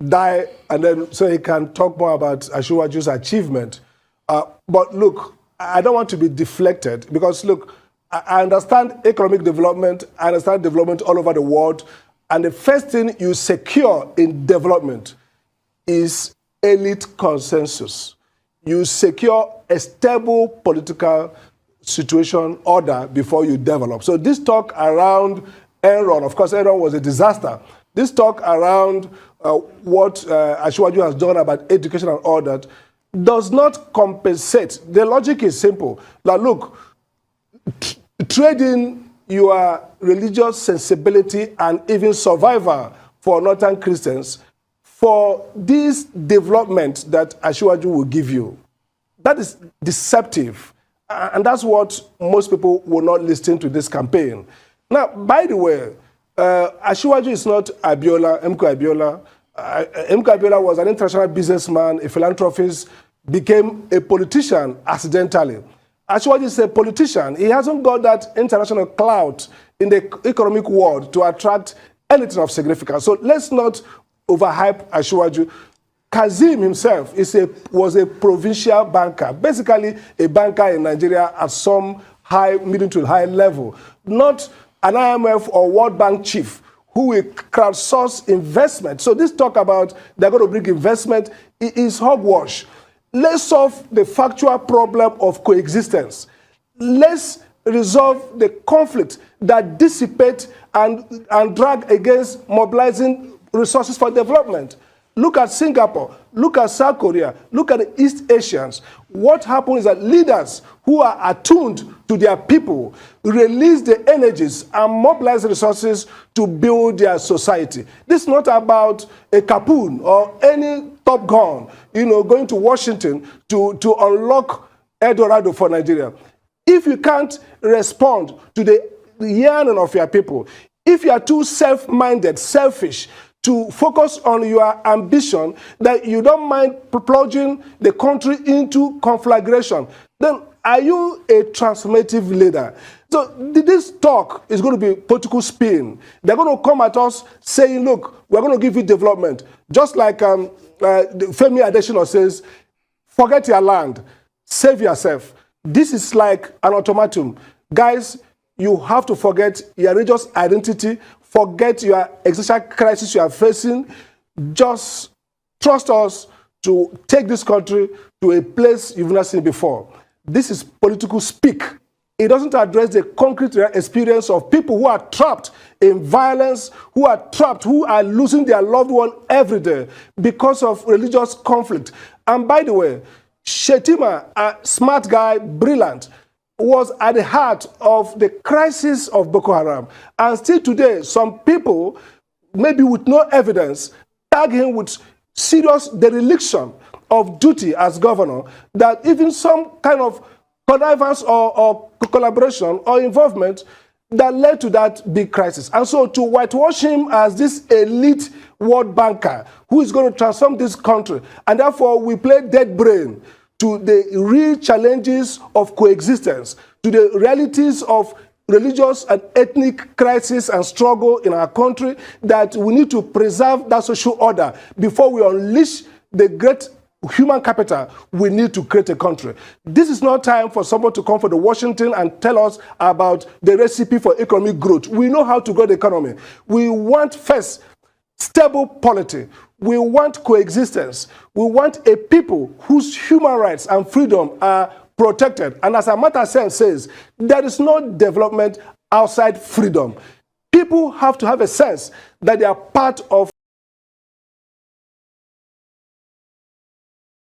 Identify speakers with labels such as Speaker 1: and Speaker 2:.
Speaker 1: die, and then so he can talk more about Asiwaju's achievement. But look, I don't want to be deflected because, look, I understand economic development, I understand development all over the world, and the first thing you secure in development is elite consensus. You secure a stable political situation order before you develop. So this talk around Enron, of course Enron was a disaster. This talk around what Asiwaju has done about education and all that does not compensate. The logic is simple. Now look, trading your religious sensibility and even survival for Northern Christians for this development that Asiwaju will give you, that is deceptive. And that's what most people will not listen to this campaign. Now, by the way, Asiwaju is not Abiola, MK Abiola. MK Abiola was an international businessman, a philanthropist, became a politician accidentally. Asiwaju is a politician. He hasn't got that international clout in the economic world to attract anything of significance. So let's not overhype Asiwaju. Kazim himself was a provincial banker, basically a banker in Nigeria at some high, medium to high level, not an IMF or World Bank chief who will crowdsource investment. So this talk about they're going to bring investment is hogwash. Let's solve the factual problem of coexistence. Let's resolve the conflict that dissipate and drag against mobilizing resources for development. Look at Singapore, look at South Korea, look at the East Asians. What happens is that leaders who are attuned to their people release the energies and mobilize resources to build their society. This is not about a Capone or any Top Gun, going to Washington to unlock El Dorado for Nigeria. If you can't respond to the yearning of your people, if you are too self-minded, selfish, to focus on your ambition, that you don't mind plunging the country into conflagration, then are you a transformative leader? So this talk is going to be political spin. They're going to come at us saying, look, we're going to give you development. Just like Femi Adesina says, forget your land, save yourself. This is like an ultimatum. Guys, you have to forget your religious identity, forget your existential crisis you are facing. Just trust us to take this country to a place you've not seen before. This is political speak. It doesn't address the concrete experience of people who are trapped in violence, who are trapped, who are losing their loved one every day because of religious conflict. And by the way, Shetima, a smart guy, brilliant, was at the heart of the crisis of Boko Haram. And still today, some people, maybe with no evidence, tag him with serious dereliction of duty as governor, that even some kind of connivance or collaboration or involvement that led to that big crisis. And so to whitewash him as this elite world banker who is going to transform this country, and therefore we play dead brain to the real challenges of coexistence, to the realities of religious and ethnic crisis and struggle in our country, that we need to preserve that social order before we unleash the great human capital we need to create a country. This is not time for someone to come from Washington and tell us about the recipe for economic growth. We know how to grow the economy. We want first stable polity. We want coexistence. We want a people whose human rights and freedom are protected. And as Amata Sen says, there is no development outside freedom. People have to have a sense that they are part of